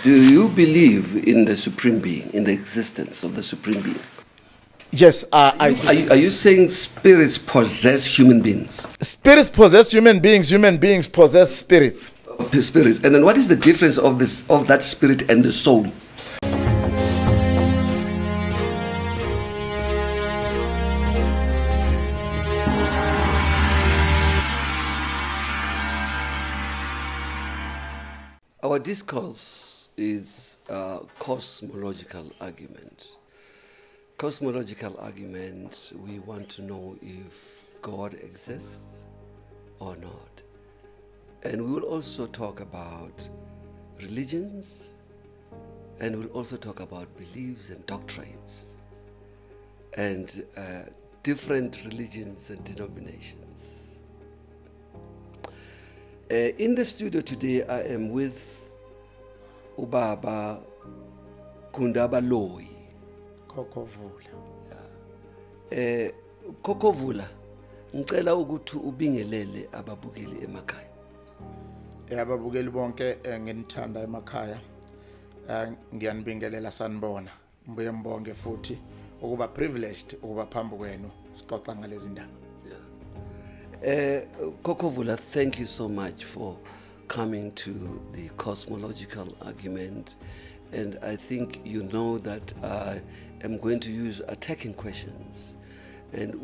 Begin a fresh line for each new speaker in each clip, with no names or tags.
Do you believe in the Supreme Being, in the existence of the Supreme Being?
Yes,
Are you saying spirits possess human beings?
Spirits possess human beings possess spirits.
Spirits. And then what is the difference of that spirit and the soul? Our discourse is cosmological argument. Cosmological argument, we want to know if God exists or not. And we will also talk about religions, and we'll also talk about beliefs and doctrines, and different religions and denominations. In the studio today, I am with Ubaba Kundabaloi.
Khokhovula.
Khokhovula, ngicela ukuthi ubingelele ababukeli emakhaya.
Ababukeli bonke nginithanda emakhaya. Ngiyanibingelela sanibona. Mbuye mbonge futhi ukuba privileged ukuba phambi kwenu sixoxa ngalezi ndaba.
Khokhovula, thank you so much for coming to the cosmological argument. And I think you know that I am going to use attacking questions. And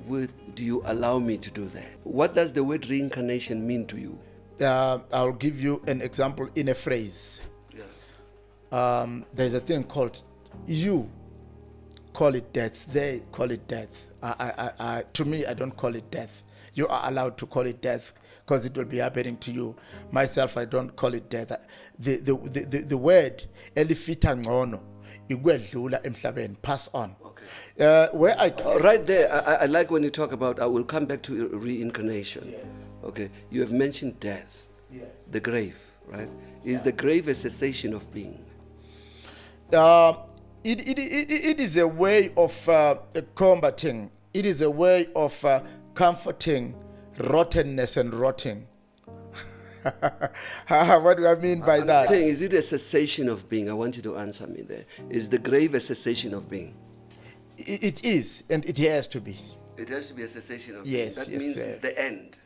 do you allow me to do that? What does the word reincarnation mean to you?
I'll give you an example in a phrase.
Yeah.
There's a thing called, you call it death, they call it death. To me, I don't call it death. You are allowed to call it death because it will be happening to you. Myself, I don't call it death. The word elifita ngono ikwedlula emhlabeni, pass on.
Okay. Right there, I like when you talk about, I will come back to reincarnation.
Yes.
Okay, you have mentioned death.
Yes.
The grave, right? Is the grave a cessation of being?
It is a way of combating. It is a way of comforting rottenness and rotting. What do I mean by that?
Saying, is it a cessation of being? I want you to answer me there. Is the grave a cessation of being?
It is, and it has to be.
It has to be a cessation of
yes,
being. That
yes,
means it's the end.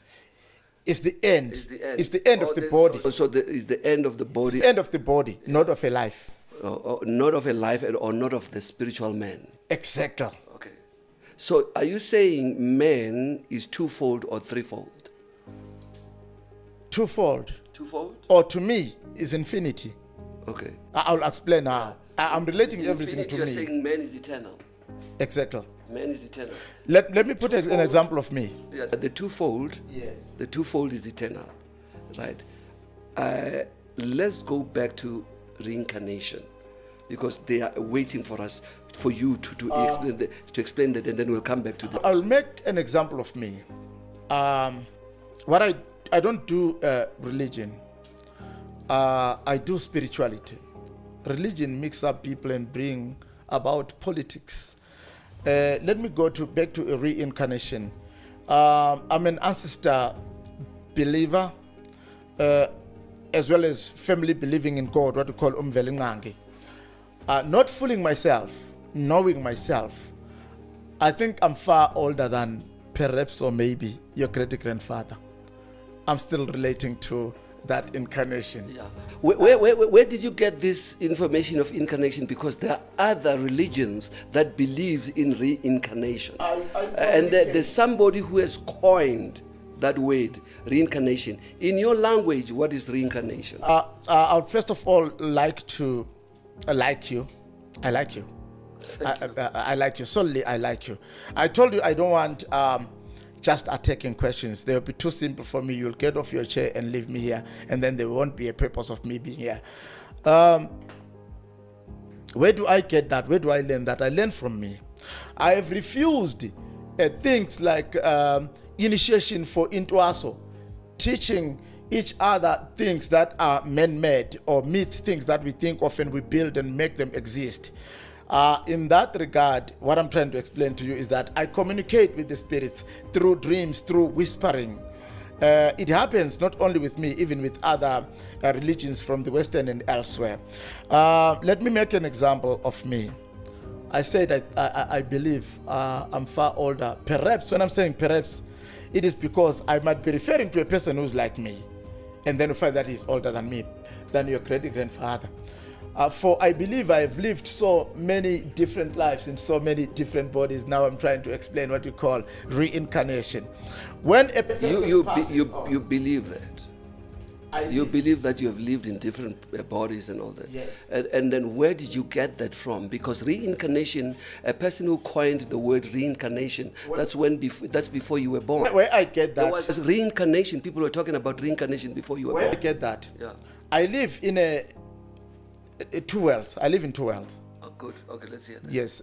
It's the end.
It's the end.
It's the end of the body.
So it's the end of the body.
It's the end of the body, not of a life.
Not of a life, or not of the spiritual man.
Exactly.
Okay. So are you saying man is twofold or threefold?
Twofold.
Twofold?
Or to me is infinity.
Okay.
I'll explain how. I'm relating everything to
you're
me.
You're saying man is eternal.
Exactly.
Man is eternal.
Let me put an example of me.
Yeah, the twofold.
Yes.
The twofold is eternal, right? Let's go back to reincarnation, because they are waiting for us, for you to explain that, and then we'll come back to that.
I'll make an example of me. What I don't do religion. I do spirituality. Religion mix up people and bring about politics. Let me go back to a reincarnation. I'm an ancestor believer, as well as family believing in God, what we call umvelingangi. Not fooling myself, knowing myself. I think I'm far older than perhaps or maybe your great-grandfather. I'm still relating to that incarnation.
Yeah. Where did you get this information of incarnation? Because there are other religions that believe in reincarnation. And there's somebody who has coined that word, reincarnation. In your language, what is reincarnation?
I'll first of all like you. I like you. I like you. Solely, I like you. I told you I don't want just attacking questions. They'll be too simple for me. You'll get off your chair and leave me here, and then there won't be a purpose of me being here. Where do I get that? Where do I learn that? I learn from me. I have refused things like initiation for Intwaso, teaching each other things that are man-made or myth, things that we think of and we build and make them exist. In that regard, what I'm trying to explain to you is that I communicate with the spirits through dreams, through whispering. It happens not only with me, even with other religions from the Western and elsewhere. Let me make an example of me. I say that I believe I'm far older. Perhaps, when I'm saying perhaps, it is because I might be referring to a person who's like me, and then you find that he's older than me, than your great-grandfather. For I believe I have lived so many different lives in so many different bodies. Now I'm trying to explain what you call reincarnation. When a person
you believe that? You believe that you have lived in different bodies and all that?
Yes.
And then where did you get that from? Because reincarnation, a person who coined the word reincarnation, that's before you were born.
Where I get that.
There was reincarnation. People were talking about reincarnation before you were
Where
born.
I get that.
Yeah.
I live in two worlds. I live in two worlds.
Oh, good. Okay, let's hear that.
Yes.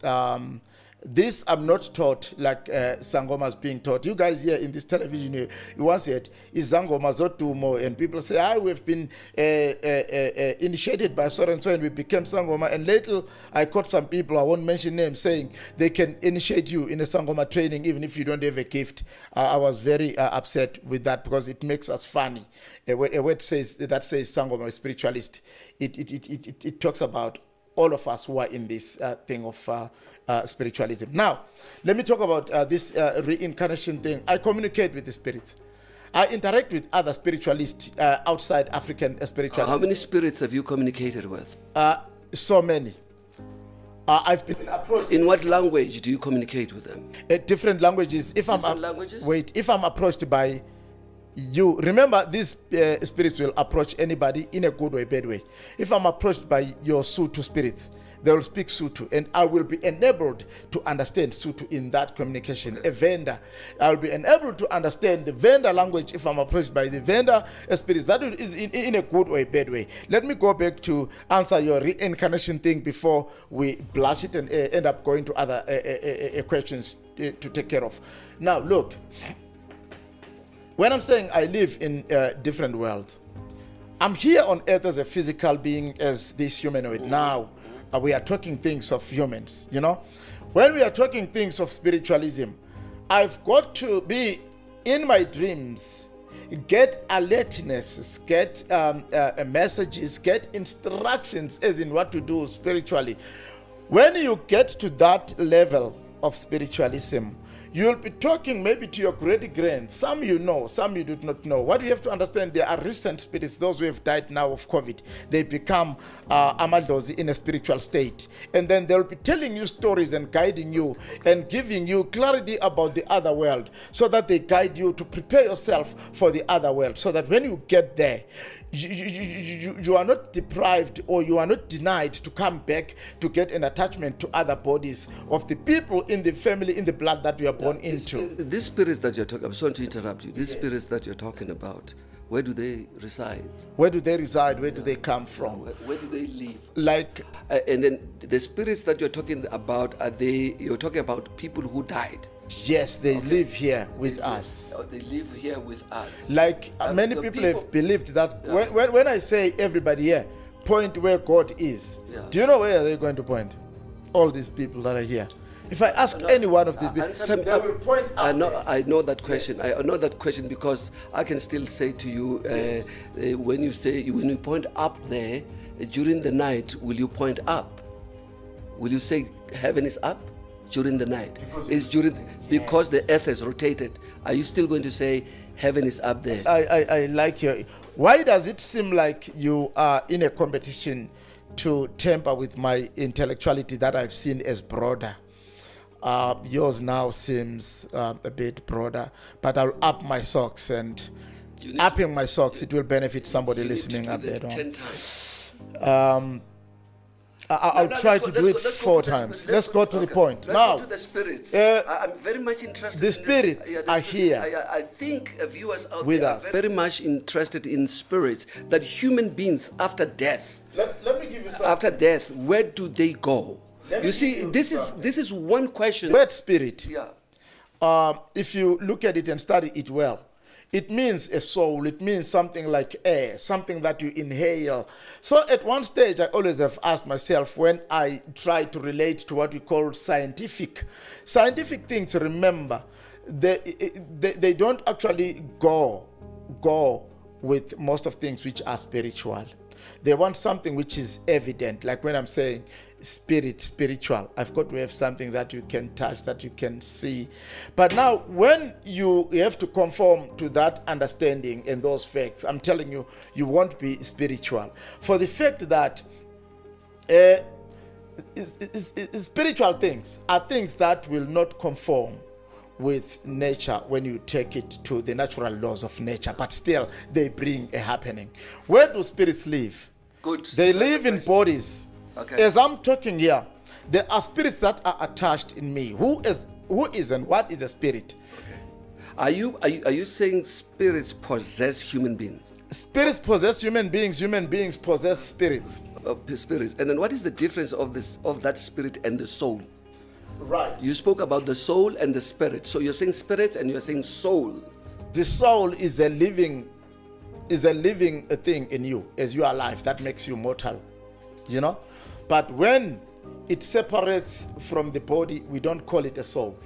This I'm not taught like Sangoma is being taught. You guys here in this television, you once said, is Sangoma Zotumo? And people say, we've been initiated by so and so and we became Sangoma. And later I caught some people, I won't mention names, saying they can initiate you in a Sangoma training even if you don't have a gift. I was very upset with that because it makes us funny. A word that says Sangoma, a spiritualist, it talks about all of us who are in this thing of spiritualism. Now, let me talk about this reincarnation thing. I communicate with the spirits. I interact with other spiritualists outside African spiritualists.
How many spirits have you communicated with?
So many. I've been approached.
In what language do you communicate with them?
Different languages. If
languages?
If I'm approached by you, remember these spirits will approach anybody in a good way, bad way. If I'm approached by your Sutu spirits, they will speak Sutu, and I will be enabled to understand Sutu in that communication. A vendor, I will be enabled to understand the vendor language if I'm approached by the vendor spirits. That is in a good way, bad way. Let me go back to answer your reincarnation thing before we blush it and end up going to other questions to take care of. Now, look, when I'm saying I live in different worlds, I'm here on earth as a physical being, as this humanoid. Now, we are talking things of humans, you know. When we are talking things of spiritualism, I've got to be in my dreams, get alertness, get messages, get instructions as in what to do spiritually. When you get to that level of spiritualism, you'll be talking maybe to your great-grand. Some you know, some you do not know. What you have to understand, there are recent spirits, those who have died now of COVID. They become amaldozi in a spiritual state. And then they'll be telling you stories and guiding you and giving you clarity about the other world so that they guide you to prepare yourself for the other world. So that when you get there, you are not deprived or you are not denied to come back to get an attachment to other bodies of the people in the family, in the blood that you are born into.
These spirits that you're talking, I'm sorry to interrupt you. These spirits that you're talking about, where do they reside?
Where do they reside? Where do they come from?
Where do they live?
Like,
and then the spirits that you're talking about, you're talking about people who died?
Yes, they live here with us.
They live here with us.
Like many people have believed that when I say everybody here, point where God is. Yeah. Do you know where they're going to point? All these people that are here. If I ask any one of these people, they will point out.
I know that question. Yes. I know that question because I can still say to you, when you point up there, during the night, will you point up? Will you say heaven is up? During the night, because the earth has rotated. Are you still going to say heaven is up there?
I like your. Why does it seem like you are in a competition to tamper with my intellectuality that I've seen as broader? Yours now seems a bit broader, but I'll up my socks, and upping my socks, it will benefit somebody listening up there.
10 times.
I'll try to do it 4 times. Let's go to the point.
Let's go to the spirits. I'm very much interested.
The spirits are here.
I think viewers out
with
there
us
are very much interested in spirits, that human beings after death.
Let me give you something.
After death, where do they go? You see, this is one question.
Word spirit.
Yeah.
If you look at it and study it well, it means a soul. It means something like air, something that you inhale. So at one stage, I always have asked myself, when I try to relate to what we call scientific things, remember, they don't actually go go with most of things which are spiritual. They want something which is evident. Like when I'm saying spiritual, I've got to have something that you can touch, that you can see. But now when you have to conform to that understanding and those facts, I'm telling you, you won't be spiritual. For the fact that spiritual things are things that will not conform with nature when you take it to the natural laws of nature, but still they bring a happening. Where do spirits live?
Good.
They live in bodies.
Okay.
As I'm talking here, there are spirits that are attached in me. Who is and what is a spirit?
Okay. Are you saying spirits possess human beings?
Spirits possess human beings possess spirits.
Spirits. And then what is the difference of that spirit and the soul?
Right.
You spoke about the soul and the spirit. So you're saying spirits and you're saying soul.
The soul is a living thing in you as you are alive. That makes you mortal. You know? But when it separates from the body, we don't call it a soul.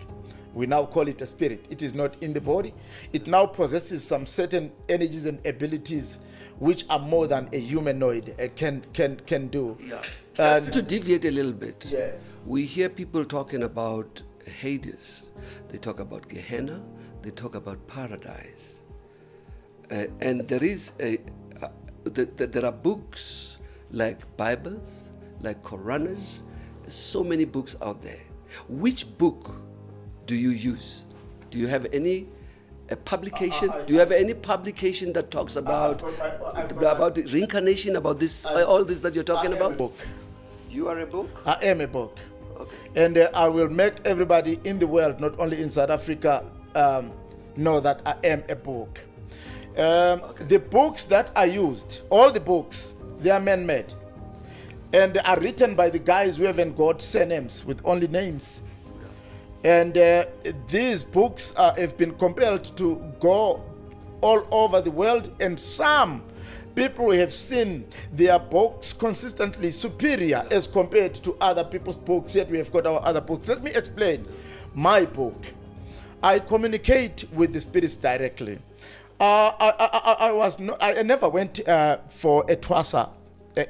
We now call it a spirit. It is not in the body. It now possesses some certain energies and abilities which are more than a humanoid can do.
Yeah. Just to deviate a little bit,
yes,
we hear people talking about Hades. They talk about Gehenna. They talk about paradise. And there is there are books like Bibles, like Qurans, so many books out there. Which book do you use? Do you have any publication? Do you have any publication that talks about reincarnation, about this, all this that you're talking about?
Book.
You are a book?
I am a book.
Okay.
And I will make everybody in the world, not only in South Africa, know that I am a book. The books that I used, all the books, they are man-made. And they are written by the guys who haven't got surnames, with only names. And these books have been compelled to go all over the world, and some people have seen their books consistently superior as compared to other people's books, yet we have got our other books. Let me explain my book. I communicate with the spirits directly. I never went for a Twasa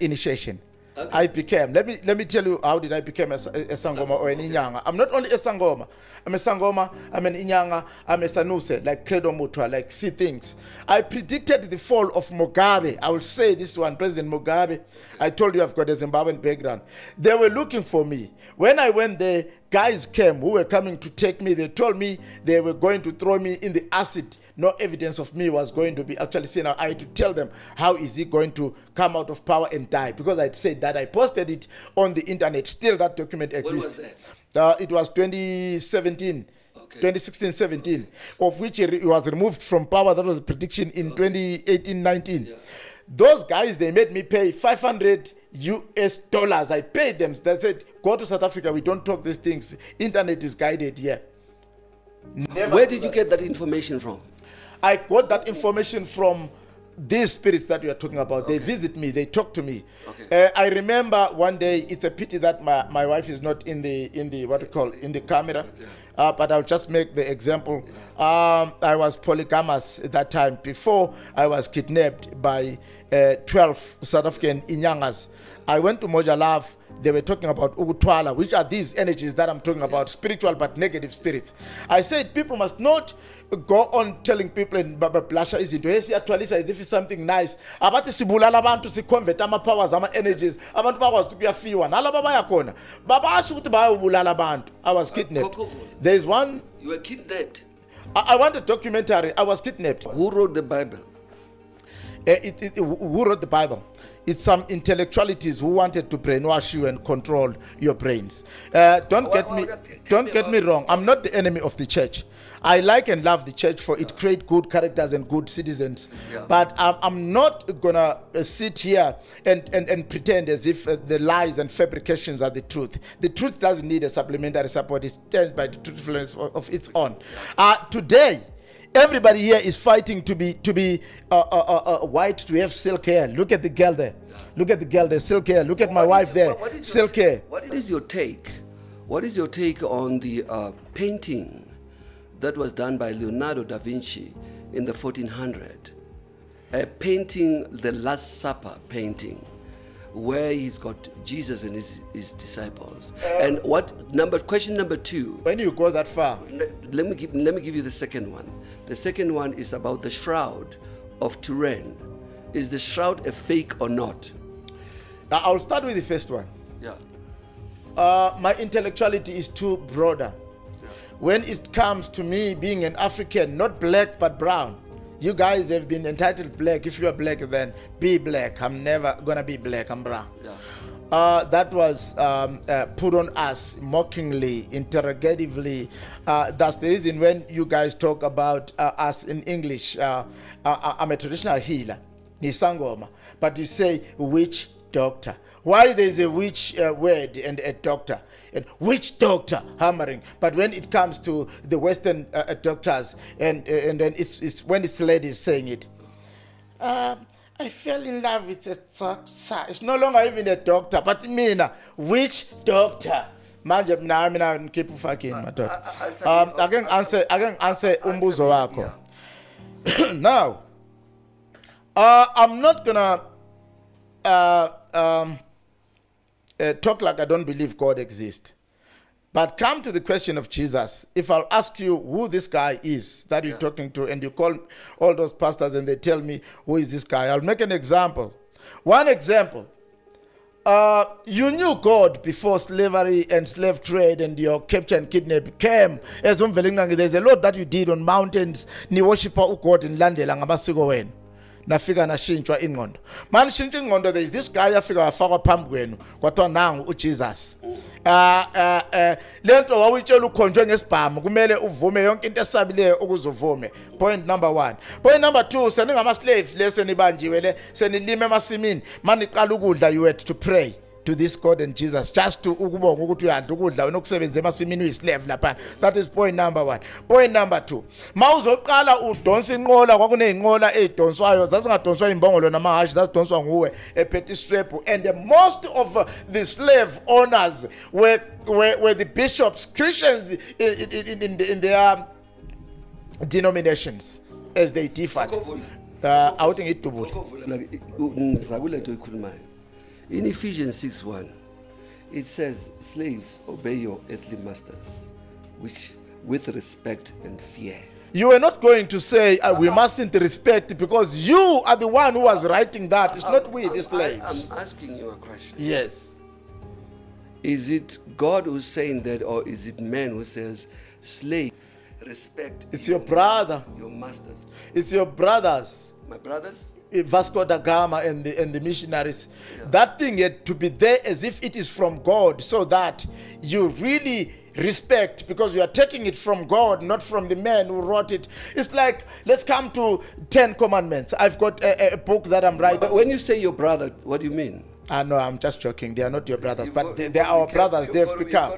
initiation. Okay. I became, let me tell you how did I become a Sangoma or an Inyanga. I'm not only a Sangoma, I'm a Sangoma, I'm an Inyanga, I'm a Sanuse, like Credo Mutua, like see things. I predicted the fall of Mugabe. I will say this one, President Mugabe. I told you I've got a Zimbabwean background. They were looking for me. When I went there, guys came who were coming to take me. They told me they were going to throw me in the acid. No evidence of me was going to be actually seen. I had to tell them, how is he going to come out of power and die? Because I'd said that. I posted it on the internet. Still, that document exists.
When was that?
It was 2017.
Okay.
2016-17, of which he was removed from power. That was a prediction in 2018-19.
Yeah.
Those guys, they made me pay $500 US. I paid them. They said, go to South Africa. We don't talk these things. Internet is guided here.
Where did you get that information from?
I got that information from these spirits that we are talking about. Okay. They visit me, they talk to me. Okay. I remember one day, it's a pity that my wife is not in the what we call in the camera, but I'll just make the example. I was polygamous at that time before I was kidnapped by 12 South African Inyangas. I went to Mojalav. They were talking about Ugutwala, which are these energies that I'm talking about, spiritual but negative spirits. I said people must not go on telling people in Blasha is into Twalisa as if it's something nice. About Sibulala bantu si convert ama powers, ama energies, abantu powers to be a few one. Alababa yakona. Baba shoot ba bulala bantu. I was kidnapped. There is one.
You were kidnapped.
I want a documentary. I was kidnapped.
Who wrote the Bible?
Who wrote the Bible? It's some intellectualities who wanted to brainwash you and control your brains. Don't get me wrong. I'm not the enemy of the church. I like and love the church for it creates good characters and good citizens. Yeah. But I'm not gonna sit here and pretend as if the lies and fabrications are the truth. The truth doesn't need a supplementary support. It stands by the truthfulness of its own. Today, everybody here is fighting to be white, to have silk hair. Look at the girl there. Look at the girl there, silk hair. Look at my wife there, silk hair.
What is your take? What is your take on the painting that was done by Leonardo da Vinci in the 1400 painting the Last Supper painting, where he's got Jesus and his disciples. And question number 2.
When you go that far,
Let me give you the second one. The second one is about the shroud of Turin. Is the shroud a fake or not?
I'll start with the first one.
Yeah.
My intellectuality is too broader.
Yeah.
When it comes to me being an African, not black but brown, you guys have been entitled black. If you are black, then be black. I'm never gonna be black. I'm brown.
Yeah.
That was put on us mockingly, interrogatively. That's the reason when you guys talk about us in English, I'm a traditional healer, Nisangoma, but you say witch doctor. Why there's a witch word and a doctor? And witch doctor hammering. But when it comes to the Western doctors, and then it's when it's ladies saying it, I fell in love with a doctor. It's no longer even a doctor, but mina witch doctor. Manje mina keep fucking my doctor. I can answer umbuzo wako. Now, I'm not gonna talk like I don't believe God exists. But come to the question of Jesus. If I'll ask you who this guy is that you're talking to, and you call all those pastors and they tell me who is this guy, I'll make an example. One example. You knew God before slavery and slave trade and your capture and kidnap came. There's a lot that you did on mountains. Ni worship God in landela ngamasiko wenu. Nafika nashintshwa ingqondo. Man shintsha ingqondo, there is this guy afika wafakwa phambi kwenu kwathiwa nangu uJesus. Lento wawitshela ukhonjwe ngesibhamu kumele uvume yonke into esabileyo ukuzuvume. Point number 1. Point number 2, seningama slaves lesenibanjiwe le senilime emasimini maniqala ukudla, you had to pray to this God and Jesus just to ukubonga ukuthi uyadla ukudla wena ukusebenza emasimini uyislave lapha. That is point number 1. Point number 2, mawuzoqala udonsa inqola kwakuneyinqola ezidonswayo zasingadonswa imbongolo namahashi zasidonswa nguwe ephethe strap, and the most of the slave owners were the bishops, Christians in their denominations as they differed. I think it double.
In Ephesians 6:1, it says, slaves, obey your earthly masters, which with respect and fear.
You were not going to say we mustn't respect because you are the one who was writing that. It's not we, the slaves.
I'm asking you a question.
Yes.
Is it God who's saying that, or is it man who says, slaves, respect?
It's your brother.
Your masters.
It's your brothers.
My brothers?
Vasco da Gama and the missionaries. Yeah. That thing had to be there as if it is from God, so that you really respect, because you are taking it from God, not from the man who wrote it. It's like, let's come to 10 Commandments. I've got a book that I'm writing.
But when you say your brother, what do you mean?
No, I'm just joking. They are not your brothers, but they are our brothers. They've become.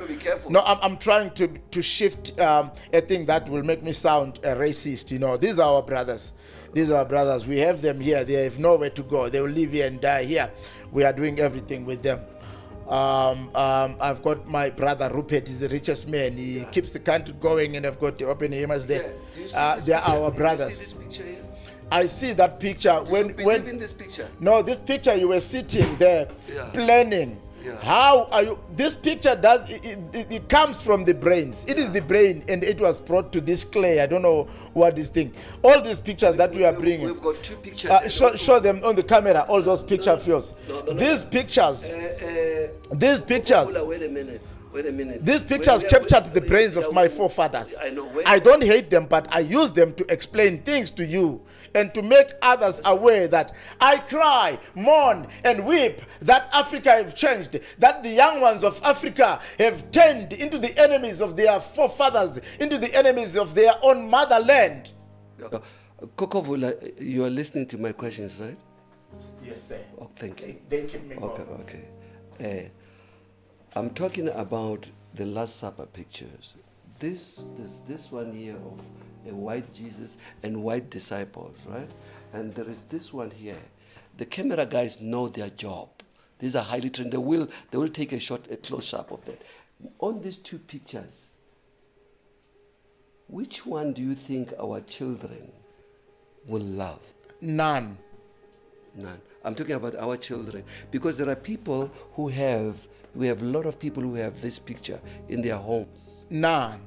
No, I'm trying to shift a thing that will make me sound racist. You know, these are our brothers. These are our brothers. We have them here. They have nowhere to go. They will live here and die here. We are doing everything with them. I've got my brother Rupert. He's the richest man. He keeps the country going, and I've got the open aimers there. They are our brothers.
Do you see this picture here?
I see that picture.
Do you believe in this picture?
No, this picture you were sitting there planning.
Yeah.
How are you? This picture does it comes from the brains. It is the brain, and it was brought to this clay. I don't know what this thing. All these pictures that we are bringing.
We've got 2 pictures.
Show them on the camera. All those pictures of yours. These pictures. These pictures.
Wait a minute.
These pictures captured the brains of my forefathers.
I know.
I don't hate them, but I use them to explain things to you and to make others aware that I cry, mourn, and weep that Africa have changed, that the young ones of Africa have turned into the enemies of their forefathers, into the enemies of their own motherland.
Khokhovula, you are listening to my questions, right?
Yes, sir.
Oh, thank you.
They keep me going.
Okay. I'm talking about the Last Supper pictures. This one here of a white Jesus and white disciples, right? And there is this one here. The camera guys know their job. These are highly trained. They will take a close-up of that. On these 2 pictures, which one do you think our children will love?
None.
None. I'm talking about our children, because there are people we have a lot of people who have this picture in their homes.
None.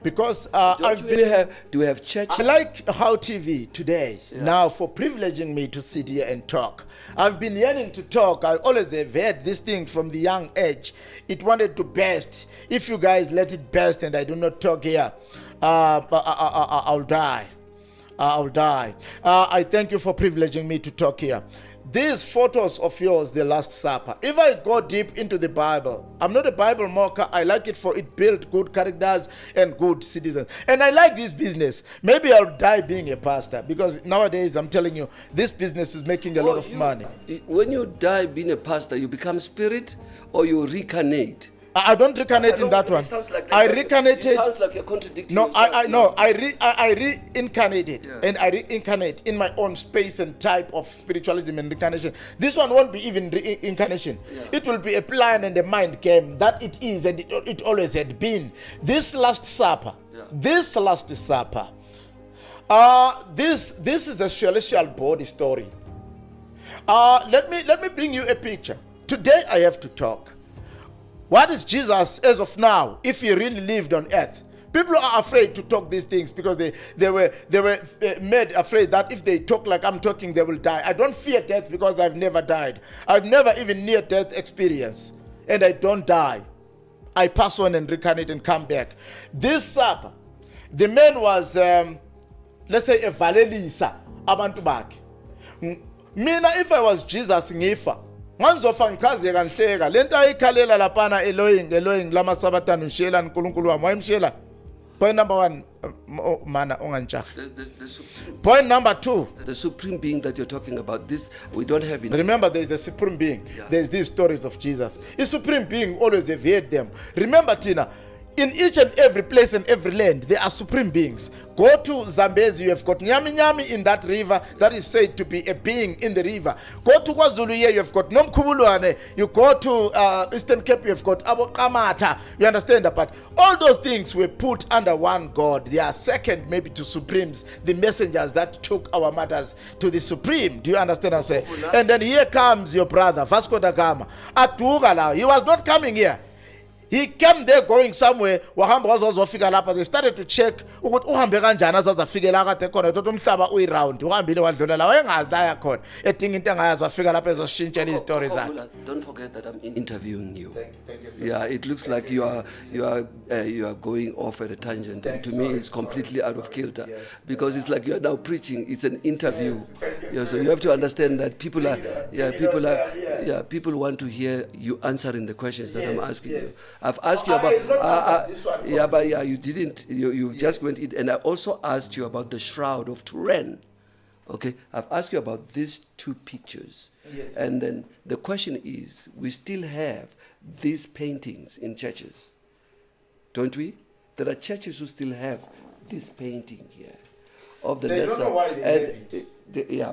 Because
Do we have church?
I like how TV today now for privileging me to sit here and talk. I've been yearning to talk. I always have heard this thing from the young age. It wanted to burst. If you guys let it burst and I do not talk here, I'll die. I'll die. I thank you for privileging me to talk here. These photos of yours, the Last Supper, if I go deep into the Bible, I'm not a Bible mocker. I like it for it built good characters and good citizens. And I like this business. Maybe I'll die being a pastor, because nowadays, I'm telling you, this business is making a lot of money.
When you die being a pastor, you become spirit or you reincarnate?
I don't reincarnate in that one. I reincarnated.
It sounds like you're contradicting
No,
yourself.
I reincarnated, and I reincarnate in my own space and type of spiritualism and reincarnation. This one won't be even reincarnation. It will be a plan and a mind game that it is, and it always had been. This Last Supper, this is a celestial body story. Let me bring you a picture. Today I have to talk. What is Jesus as of now, if he really lived on earth? People are afraid to talk these things because they were made afraid that if they talk like I'm talking, they will die. I don't fear death because I've never died. I've never even near-death experience, and I don't die. I pass on and reincarnate and come back. This supper, the man was, let's say, a valelisa abantu bakhe. Mina, if I was Jesus, ngifa. Manzofa ngikaze kanhleka lento ayikhalela lapana Elohim lama sabatana ushela uNkulunkulu wami wayimshela. Point number 1, mana ungantshaga. Point number 2,
the supreme being that you're talking about, this we don't have in.
Remember, there is a supreme being. There's these stories of Jesus. A supreme being, always have heard them. Remember, Tina, in each and every place and every land, there are supreme beings. Go to Zambezi, you have got Nyami Nyami in that river that is said to be a being in the river. Go to KwaZulu, you have got Nomkhubulwane. You go to Eastern Cape, you have got Abokamata. You understand that? But all those things were put under one God. They are second maybe to supremes, the messengers that took our matters to the supreme. Do you understand what I'm saying? And then here comes your brother, Vasco da Gama. Atugala, he was not coming here. He came there going somewhere. Wahamba wazofika lapha. They started to check ukuthi uhambe kanjani azazafika la kade khona ukuthi umhlaba uyiround. Uhambile wadlula la wayengazi la yakhona. Edinga into engayazi wafika lapha ezoshintsha lezi stories zakhe.
Don't forget that I'm interviewing you. Thank you, sir. Yeah, it looks like you are going off at a tangent. And to me, it's completely out of kilter, because it's like you are now preaching. It's an interview. So you have to understand that people want to hear you answering the questions that I'm asking you. I've asked you about you didn't, you just went in, and I also asked you about the Shroud of Turin. Okay, I've asked you about these two pictures, and then the question is, we still have these paintings in churches, don't we? There are churches who still have this painting here of the
They
lesser.
don't know why they have it.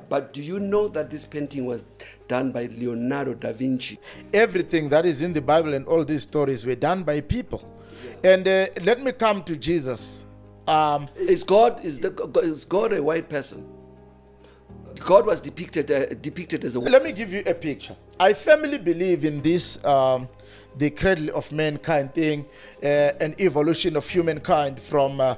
But do you know that this painting was done by Leonardo da Vinci?
Everything that is in the Bible and all these stories were done by people. And let me come to Jesus.
Is God a white person? God was depicted as a white.
Let me give you a picture. I firmly believe in this, the cradle of mankind thing, an evolution of humankind from Homo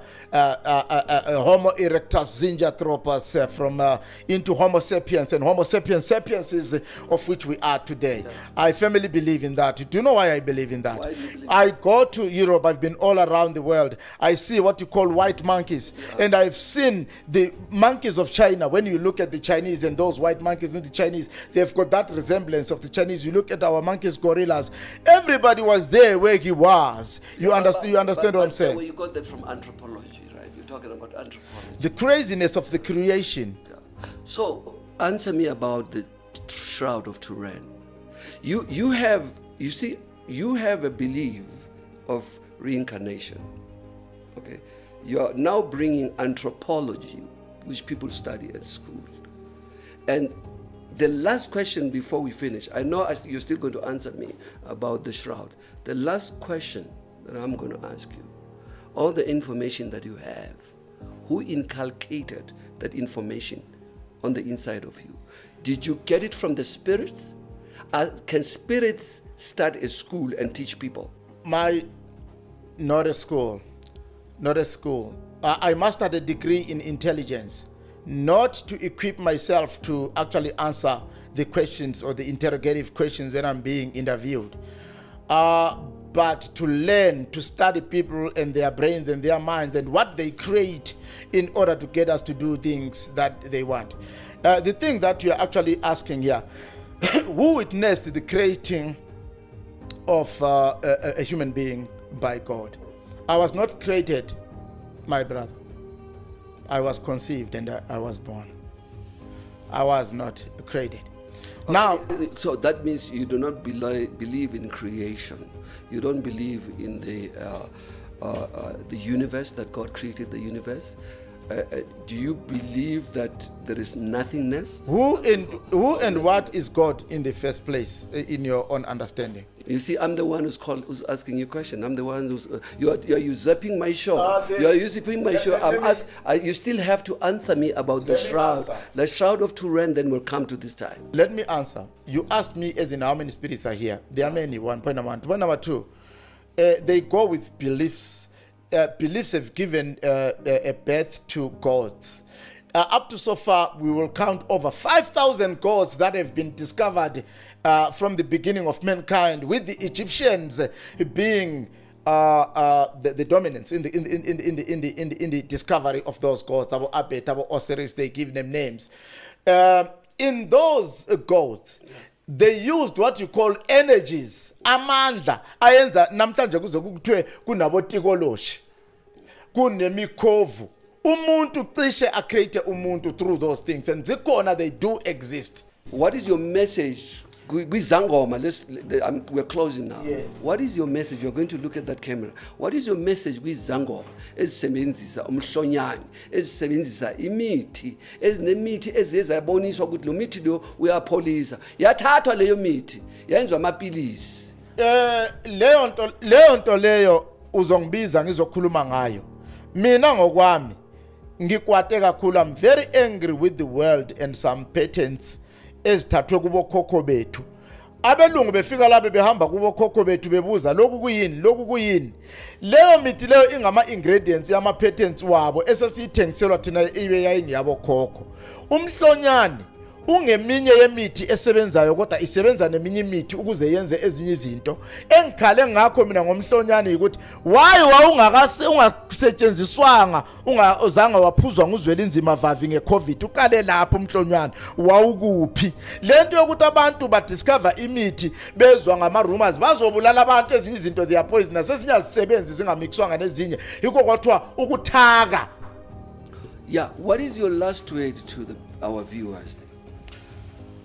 erectus zinjanthropus from into Homo sapiens, and Homo sapiens is of which we are today. I firmly believe in that. Do you know why I believe in that?
Why do you believe
I go to Europe. I've been all around the world. I see what you call white monkeys, and I've seen the monkeys of China. When you look at the Chinese and those white monkeys and the Chinese, they've got that resemblance of the Chinese. You look at our monkeys, gorillas. Everybody was there where he was. You understand what I'm saying?
You got that from anthropology, right? You're talking about anthropology.
The craziness of the creation.
Yeah. So answer me about the Shroud of Turin. You have a belief of reincarnation. Okay, you are now bringing anthropology, which people study at school, and the last question before we finish, I know you're still going to answer me about the shroud. The last question that I'm going to ask you, all the information that you have, who inculcated that information on the inside of you? Did you get it from the spirits? Can spirits start a school and teach people?
Not a school. I mastered a degree in intelligence, not to equip myself to actually answer the questions or the interrogative questions when I'm being interviewed, but to learn, to study people and their brains and their minds and what they create in order to get us to do things that they want. The thing that you're actually asking here, who witnessed the creating of a human being by God? I was not created, my brother. I was conceived and I was born. I was not created. Okay. Now,
so that means you do not believe in creation. You don't believe in the universe, that God created the universe. Do you believe that there is nothingness?
Who and what is God in the first place, in your own understanding?
You see, I'm the one who's asking you a question. I'm the one who's you're usurping my show. You're usurping my show. You still have to answer me about the shroud. The shroud of Turin. Then we'll come to this time.
Let me answer. You asked me as in how many spirits are here. There are many. Point number one. Point number two. They go with beliefs. Beliefs have given a birth to gods. Up to so far, we will count over 5,000 gods that have been discovered from the beginning of mankind, with the Egyptians being the dominants in the discovery of those gods. Abo Abet, abo Osiris, they give them names. In those gods, they used what you call energies, amandla ayenza namhlanje kuze kuthiwe kunabotikoloshi, kunemikhovu. Umuntu cishe acreate umuntu through those things, and zikhona, they do exist.
What is your message? We're closing now.
Yes.
What is your message? You're going to look at that camera. What is your message kwizangoma ezisebenzisa umhlonyane, ezisebenzisa imithi, ezinemithi ezizaboniswa ukuthi lo mithi lo uyapholisa, yathathwa leyo mithi yenzwa amapilisi?
Leyo nto leyo uzongibiza ngizokhuluma ngayo. Mina ngokwami ngikwate kakhulu. I'm very angry with the world and some patents ezithathwe kubo khokho bethu. Abelungu befika lapho behamba kubo khokho bethu bebuza lokhu kuyini. Leyo mithi leyo ingama ingredients yama patents wabo esesiyithengiselwa thina ibe yayingiyabo khokho. Umhlonyane ungeminye yemithi esebenzayo, kodwa isebenza neminye imithi ukuze yenze ezinye izinto. Engikhale ngakho mina ngomhlonyane ukuthi why ungasetshenziswanga, ungazange waphuzwa nguzwela inzima vavi ngeCovid. Uqale lapho umhlonyane wawukuphi? Lento yokuthi abantu ba discover imithi bezwa ngama rumors bazobulala abantu, ezinye izinto they are poisonous, ezinye azisebenzi zingamixwanga nezinye, yikho kwathiwa ukuthaka.
Yeah, what is your last word to our viewers?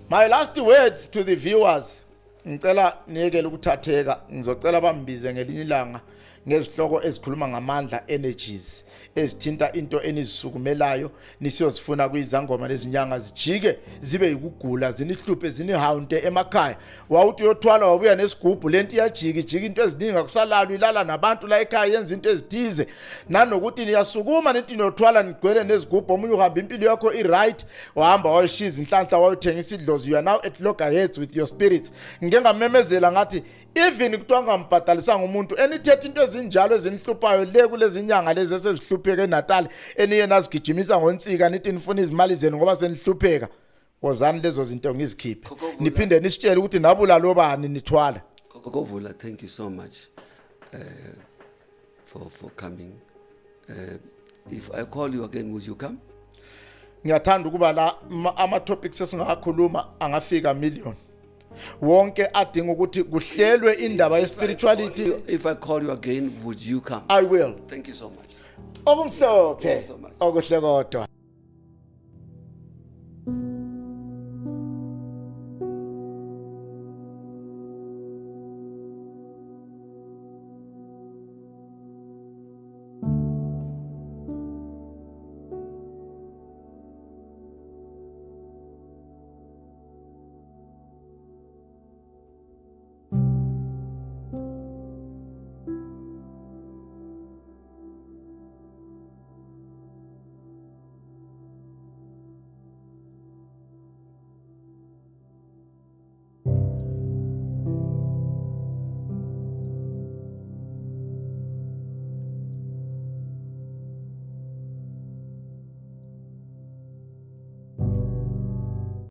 My last words to the viewers, ngicela niyekele ukuthatheka, ngizocela bambize ngelinye ilanga ngezihloko ezikhuluma ngamandla, energies ezithinta into enizisukumelayo, nisiyozifuna kwizangoma lezinyanga zijike zibe yikugula, zinihluphe, zinihawunte emakhaya. Wawuthi uyothwala wabuya nesigubhu, lento iyajika into eziningi akusalala, ilala nabantu la ekhaya yenza into ezithize, nanokuthi niyasukuma nithi niyothwala nigwele nezigubhu, omunye uhamba impilo yakho i-right, wahamba wayoshiza inhlanhla wayothenga isidlozi. You are now at loggerheads with your spirits. Ngike ngamemezela ngathi even kuthiwa ngambhadalisanga umuntu enithethe into ezinjalo ezinihluphayo le kulezi nyanga lezi esezihlupheke eNatal, eniye nazigijimisa ngonsika nithi nifuna izimali zenu ngoba senihlupheka. Wozani lezo zinto ngizikhiphe, niphinde nisitshele ukuthi nabula lobani nithwala.
Khokhovula, thank you so much for coming. If I call you again, would you come?
Ngiyathanda ukuba la ama topics esingakhuluma angafika million. Wonke adinga ukuthi kuhlelwe indaba ye spirituality.
If I call you again, would you come?
I will.
Thank you so much.
Okumhlophe.
Thank you so much.
Okuhle kodwa.